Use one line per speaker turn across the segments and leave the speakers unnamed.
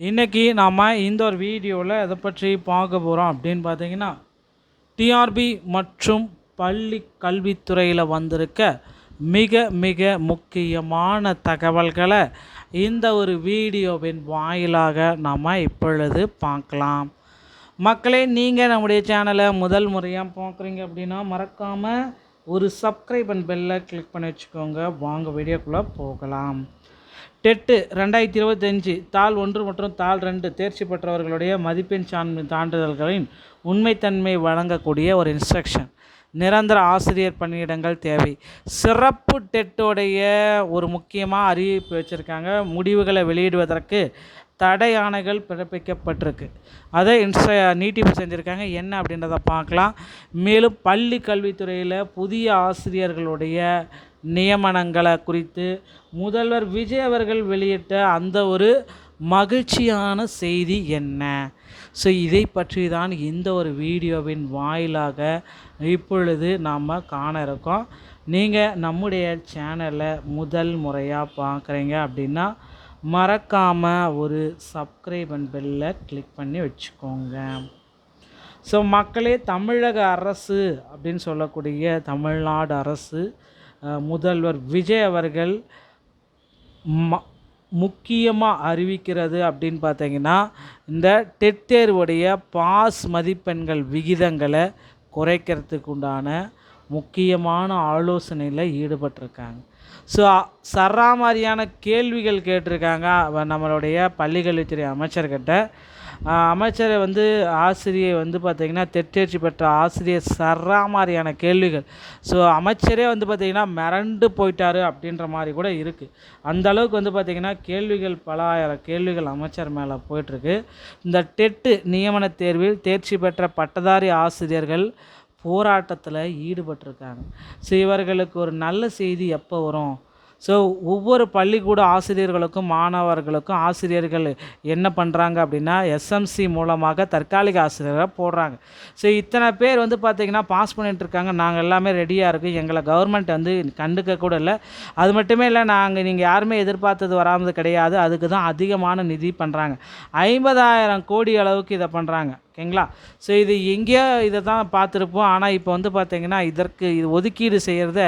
இன்றைக்கி நாம் இந்த ஒரு வீடியோவில் எதை பற்றி பார்க்க போகிறோம் அப்படின்னு பார்த்தீங்கன்னா, டிஆர்பி மற்றும் பள்ளி கல்வித்துறையில் வந்திருக்க மிக மிக முக்கியமான தகவல்களை இந்த ஒரு வீடியோவின் வாயிலாக நாம் இப்பொழுது பார்க்கலாம். மக்களே, நீங்கள் நம்முடைய சேனலை முதல் முறையாக பார்க்குறீங்க அப்படின்னா மறக்காமல் ஒரு சப்ஸ்கிரைப் அண்ட் பெல்லை கிளிக் பண்ணி வச்சுக்கோங்க. வாங்க வீடியோக்குள்ளே போகலாம். டெட்டு 2025 தாள் 1 மற்றும் தாள் 2 தேர்ச்சி பெற்றவர்களுடைய மதிப்பெண் சான்றிதழ்களின் உண்மைத்தன்மை வழங்கக்கூடிய ஒரு இன்ஸ்ட்ரக்ஷன். நிரந்தர ஆசிரியர் பணியிடங்கள் தேவை. சிறப்பு டெட்டோடைய ஒரு முக்கியமாக அறிவிப்பு வச்சுருக்காங்க. முடிவுகளை வெளியிடுவதற்கு தடை ஆணைகள் பிறப்பிக்கப்பட்டிருக்கு. அதை நீட்டிப்பு செஞ்சுருக்காங்க. என்ன அப்படின்றத பார்க்கலாம். மேலும் பள்ளி கல்வித்துறையில் புதிய ஆசிரியர்களுடைய நியமனங்களை குறித்து முதல்வர் விஜய் அவர்கள் வெளியிட்ட அந்த ஒரு மகிழ்ச்சியான செய்தி என்ன? ஸோ இதை பற்றி தான் இந்த ஒரு வீடியோவின் வாயிலாக இப்பொழுது நாம் காண இருக்கோம். நீங்கள் நம்முடைய சேனலை முதல் முறையாக பார்க்குறீங்க அப்படின்னா மறக்காமல் ஒரு சப்ஸ்கிரைப் அண்ட் பெல்லை கிளிக் பண்ணி வச்சுக்கோங்க. ஸோ மக்களே, தமிழக அரசு அப்படின்னு சொல்லக்கூடிய தமிழ்நாடு அரசு முதல்வர் விஜய் அவர்கள் முக்கியமாக அறிவிக்கிறது அப்படின்னு பார்த்தீங்கன்னா, இந்த டெட் தேர்வுடைய பாஸ் மதிப்பெண்கள் விகிதங்களை குறைக்கிறதுக்கு உண்டான முக்கியமான ஆலோசனையில் ஈடுபட்டிருக்காங்க. ஸோ சராமாரியான கேள்விகள் கேட்டிருக்காங்க நம்மளுடைய பள்ளிக்கல்வித்துறை அமைச்சர்கிட்ட. அமைச்சரை ஆசிரியை பார்த்திங்கன்னா தேர்ச்சி பெற்ற ஆசிரியர் சராமாரியான கேள்விகள். ஸோ அமைச்சரே பார்த்திங்கன்னா மிரண்டு போயிட்டார் அப்படின்ற மாதிரி கூட இருக்குது. அந்தளவுக்கு பார்த்திங்கன்னா கேள்விகள் பல ஆயிரம் கேள்விகள் அமைச்சர் மேலே போயிட்டுருக்கு. இந்த டெட்டு நியமன தேர்வில் தேர்ச்சி பெற்ற பட்டதாரி ஆசிரியர்கள் போராட்டத்தில் ஈடுபட்டிருக்காங்க. ஸோ இவர்களுக்கு ஒரு நல்ல செய்தி எப்போ வரும்? ஸோ ஒவ்வொரு பள்ளிக்கூட ஆசிரியர்களுக்கும் மாணவர்களுக்கும் ஆசிரியர்கள் என்ன பண்ணுறாங்க அப்படின்னா எஸ்எம்சி மூலமாக தற்காலிக ஆசிரியராக போடுறாங்க. ஸோ இத்தனை பேர் பார்த்திங்கன்னா பாஸ் பண்ணிகிட்ருக்காங்க. நாங்கள் எல்லாமே ரெடியாக இருக்குது. எங்களை கவர்மெண்ட் கண்டுக்க கூட இல்லை. அது மட்டுமே இல்லை, நீங்கள் யாருமே எதிர்பார்த்தது வராமல் கிடையாது. அதுக்கு தான் அதிகமான நிதி பண்ணுறாங்க. 50,000 கோடி அளவுக்கு இதை பண்ணுறாங்க. ஓகேங்களா? ஸோ இது எங்கேயோ இதை தான் பார்த்துருப்போம். ஆனால் இப்போ பார்த்திங்கன்னா இது ஒதுக்கீடு செய்கிறத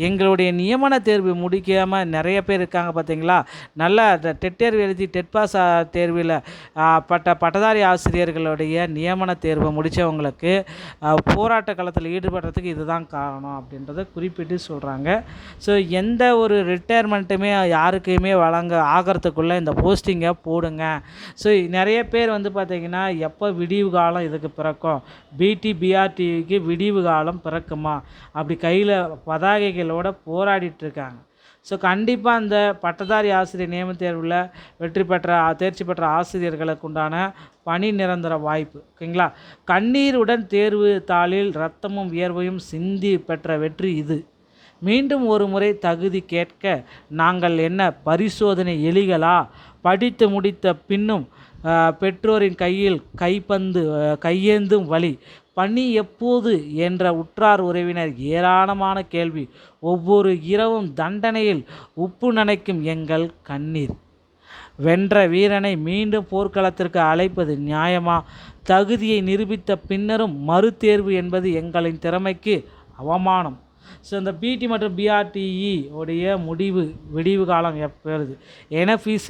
எங்களுடைய நியமன தேர்வு முடிக்காமல் நிறைய பேர் இருக்காங்க. பார்த்திங்களா? நல்லா டெட் தேர்வு எழுதி டெட் பாஸ் தேர்வில் பட்டதாரி ஆசிரியர்களுடைய நியமன தேர்வை முடித்தவங்களுக்கு போராட்ட காலத்தில் ஈடுபடுறதுக்கு இதுதான் காரணம் அப்படின்றத குறிப்பிட்டு சொல்கிறாங்க. ஸோ எந்த ஒரு ரிட்டையர்மெண்ட்டுமே யாருக்குமே ஆகிறதுக்குள்ளே இந்த போஸ்டிங்கை போடுங்க. ஸோ நிறைய பேர் பார்த்திங்கன்னா எப்போ விடிவு காலம் இதுக்கு பிறக்கும், பிஆர்டிக்கு விடிவு காலம் பிறக்குமா அப்படி கையில் பதாகைகளோடு போராடிட்டுருக்காங்க. ஸோ கண்டிப்பாக அந்த பட்டதாரி ஆசிரியர் நியமன தேர்வில் தேர்ச்சி பெற்ற ஆசிரியர்களுக்கு உண்டான பணி நிரந்தர வாய்ப்பு. ஓகேங்களா? கண்ணீருடன் தேர்வு தாளில் இரத்தமும் வியர்வையும் சிந்தி பெற்ற வெற்றி இது. மீண்டும் ஒரு முறை தகுதி கேட்க நாங்கள் என்ன பரிசோதனை எலிகளா? படித்து முடித்த பின்னும் பெற்றோரின் கையில் கையேந்தும் வழி, பணி எப்போது என்ற உற்றார் உறவினர் ஏராளமான கேள்வி. ஒவ்வொரு இரவும் தண்டனையில் உப்பு நனைக்கும் எங்கள் கண்ணீர். வென்ற வீரனை மீண்டும் போர்க்களத்திற்கு அழைப்பது நியாயமா? தகுதியை நிரூபித்த பின்னரும் மறுதேர்வு என்பது எங்களின் திறமைக்கு அவமானம். ஸோ இந்த பிடி மற்றும் பிஆர்டிஇ உடைய விடிவு காலம் எப்போ வருது? எனஃபீஸ்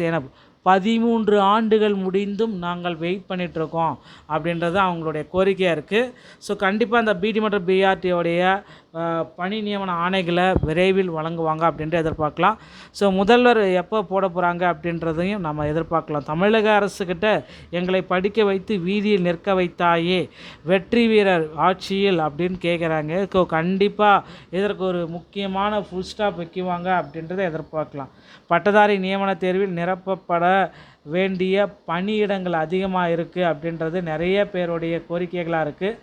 13 ஆண்டுகள் முடிந்தும் நாங்கள் வெயிட் பண்ணிகிட்ருக்கோம் அப்படின்றது அவங்களுடைய கோரிக்கையாக இருக்குது. ஸோ கண்டிப்பாக அந்த பிடி மற்றும் பிஆர்டியோடைய பணி நியமன ஆணைகளை விரைவில் வழங்குவாங்க அப்படின்ட்டு எதிர்பார்க்கலாம். ஸோ முதல்வர் எப்போ போட போகிறாங்க அப்படின்றதையும் நம்ம எதிர்பார்க்கலாம். தமிழக அரசுக்கிட்ட எங்களை படிக்க வைத்து வீதியில் நிற்க வைத்தாயே வெற்றி வீரர் ஆட்சியில் அப்படின்னு கேட்குறாங்க. ஸோ கண்டிப்பாக இதற்கு ஒரு முக்கியமான ஃபுல் ஸ்டாப் வைக்குவாங்க அப்படின்றத எதிர்பார்க்கலாம். பட்டதாரி நியமன தேர்வில் நிரப்பப்பட வேண்டிய பணியிடங்கள் அதிகமாக இருக்குது அப்படின்றது நிறைய பேருடைய கோரிக்கைகளாக இருக்குது.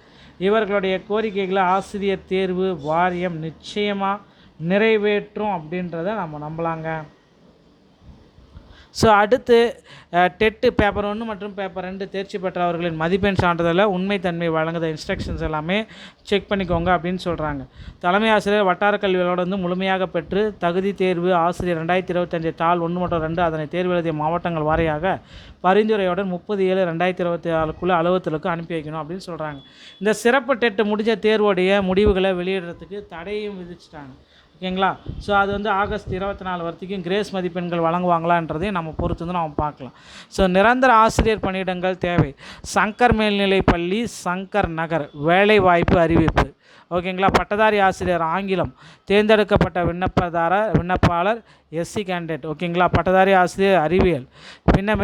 இவர்களுடைய கோரிக்கைகளை ஆசிரியர் தேர்வு வாரியம் நிச்சயமாக நிறைவேற்றும் அப்படின்றத நம்ம நம்பலாங்க. ஸோ அடுத்து டெட்டு பேப்பர் 1 மற்றும் பேப்பர் 2 தேர்ச்சி பெற்றவர்களின் மதிப்பெண் சான்றிதழில் உண்மைத்தன்மை வழங்குத இன்ஸ்ட்ரக்ஷன்ஸ் எல்லாமே செக் பண்ணிக்கோங்க அப்படின்னு சொல்கிறாங்க. தலைமை ஆசிரியர் வட்டார கல்வியோடு வந்து முழுமையாக பெற்று தகுதி தேர்வு ஆசிரியர் 2025 தாள் 1 மற்றும் 2 அதனை தேர்வு எழுதிய மாவட்டங்கள் வாரியாக பரிந்துரையுடன் 30/7/2024 அலுவலகத்திற்கு அனுப்பி வைக்கணும் அப்படின்னு சொல்கிறாங்க. இந்த சிறப்பு டெட்டு முடிஞ்ச தேர்வுடைய முடிவுகளை வெளியிடுறதுக்கு தடையும் விதிச்சிட்டாங்க. ஓகேங்களா? ஸோ அது வந்து ஆகஸ்ட் 24 வரைக்கும் கிரேஸ் மதிப்பெண்கள் வழங்குவாங்களான்றதையும் நம்ம பொறுத்து வந்து நம்ம பார்க்கலாம். ஸோ நிரந்தர ஆசிரியர் பணியிடங்கள் தேவை. சங்கர் மேல்நிலைப் பள்ளி, சங்கர் நகர் வேலைவாய்ப்பு அறிவிப்பு. ஓகேங்களா? பட்டதாரி ஆசிரியர் ஆங்கிலம் தேர்ந்தெடுக்கப்பட்ட விண்ணப்பாளர் எஸ்சி கேண்டிடேட். ஓகேங்களா? பட்டதாரி ஆசிரியர் அறிவியல்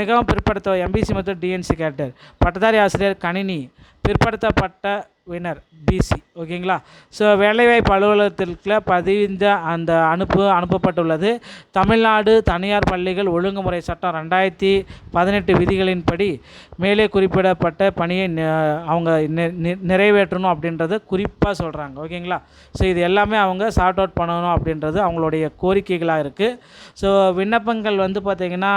மிகவும் பிற்படுத்த எம்பிசி மற்றும் டிஎன்சி கேண்டிடேட். பட்டதாரி ஆசிரியர் கணினி பிற்படுத்தப்பட்ட வினர் பிசி. ஓகேங்களா? ஸோ வேலைவாய்ப்பு அலுவலகத்திற்கு பதிந்த அந்த அனுப்பப்பட்டுள்ளது. தமிழ்நாடு தனியார் பள்ளிகள் ஒழுங்குமுறை சட்டம் 2018 விதிகளின்படி மேலே குறிப்பிடப்பட்ட பணியை அவங்க நிறைவேற்றணும் அப்படின்றத குறிப்பாக சொல்கிறாங்க. ஓகேங்களா? ஸோ இது எல்லாமே அவங்க சார்ட் அவுட் பண்ணணும் அப்படின்றது அவங்களுடைய கோரிக்கைகளாக இருக்குது. ஸோ விண்ணப்பங்கள் வந்து பார்த்திங்கன்னா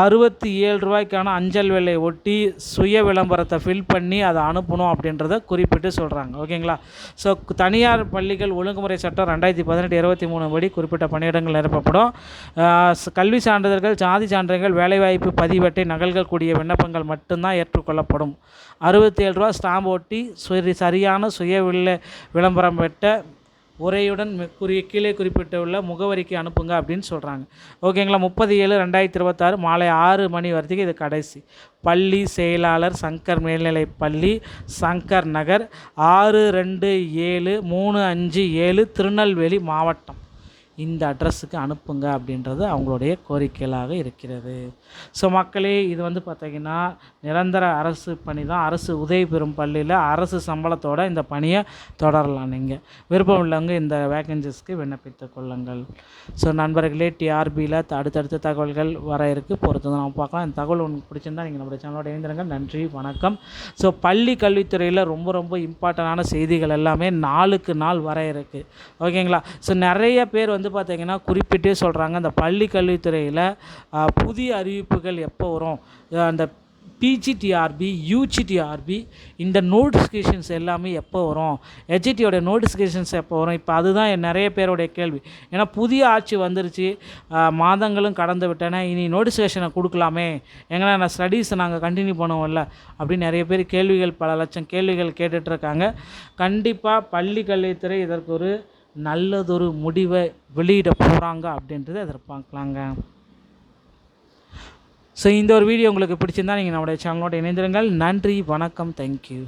67 ரூபாய்க்கான அஞ்சல் விலை ஒட்டி சுய விளம்பரத்தை ஃபில் பண்ணி அதை அனுப்பணும் அப்படின்றத குறிப்பிட்டு சொல்கிறாங்க. ஓகேங்களா? ஸோ தனியார் பள்ளிகள் ஒழுங்குமுறை சட்டம் 2018-23 படி குறிப்பிட்ட பணியிடங்கள் நிரப்பப்படும். கல்வி சான்றிதழ்கள், சாதி சான்றிதழ்கள், வேலைவாய்ப்பு பதிவேட்டை நகல்கள் கூடிய விண்ணப்பங்கள் மட்டும்தான் ஏற்றுக்கொள்ளப்படும். 67 ரூபா ஸ்டாம்ப் ஒட்டி சரியான சுய விளம்பரம் பெற்ற உரையுடன் கீழே குறிப்பிட்டுள்ள முகவரிக்கு அனுப்புங்க அப்படின்னு சொல்கிறாங்க. ஓகேங்களா? 30/7/2026 மாலை 6 மணி வரைக்கும் இது கடைசி. பள்ளி செயலாளர் சங்கர் மேல்நிலைப் பள்ளி, சங்கர் நகர், 627357 திருநெல்வேலி மாவட்டம். இந்த அட்ரஸுக்கு அனுப்புங்க அப்படின்றது அவங்களுடைய கோரிக்கைகளாக இருக்கிறது. ஸோ மக்களே, இது வந்து பார்த்திங்கன்னா நிரந்தர அரசு பணி தான். அரசு உதவி பெறும் பள்ளியில் அரசு சம்பளத்தோடு இந்த பணியை தொடரலாம். நீங்கள் விருப்பம் உள்ளவங்க இந்த வேக்கன்சிஸ்க்கு விண்ணப்பித்து கொள்ளுங்கள். ஸோ நண்பர்களே, டிஆர்பியில் அடுத்தடுத்த தகவல்கள் வர இருக்குது, பொறுத்து தான் நம்ம பார்க்கலாம். இந்த தகவல் உங்களுக்கு பிடிச்சிருந்தால் நீங்கள் நம்மளுடைய சேனலோட இணைந்திருங்க. நன்றி, வணக்கம். ஸோ பள்ளி கல்வித்துறையில் ரொம்ப இம்பார்ட்டண்டான செய்திகள் எல்லாமே நாளுக்கு நாள் வர இருக்குது. ஓகேங்களா? ஸோ நிறைய பேர் வந்து பார்த்திங்கன்னா குறிப்பிட்டே சொல்கிறாங்க, அந்த பள்ளி கல்வித்துறையில் புதிய அறிவிப்புகள் எப்போ வரும், அந்த பிஜிடிஆர்பி, யூஜிடிஆர்பி இந்த நோட்டிஃபிகேஷன்ஸ் எல்லாமே எப்போ வரும், ஹெச்டியோட நோட்டிஃபிகேஷன்ஸ் எப்போ வரும், இப்போ அதுதான் நிறைய பேருடைய கேள்வி. ஏன்னா புதிய ஆட்சி வந்துருச்சு, மாதங்களும் கடந்து விட்டேன்னா இனி நோட்டிஃபிகேஷனை கொடுக்கலாமே, எங்கன்னா நான் ஸ்டடீஸை நாங்கள் கண்டினியூ பண்ணுவோம்ல அப்படின்னு நிறைய பேர் கேள்விகள், பல லட்சம் கேள்விகள் கேட்டுட்ருக்காங்க. கண்டிப்பாக பள்ளி கல்வித்துறை இதற்கு ஒரு நல்லதொரு முடிவை வெளியிட போகிறாங்க அப்படின்றத எதிர்பார்க்கலாங்க. ஸோ இந்த ஒரு வீடியோ உங்களுக்கு பிடிச்சிருந்தால் நீங்கள் நம்முடைய சேனலோடு இணைந்திருங்கள். நன்றி, வணக்கம், தேங்க்யூ.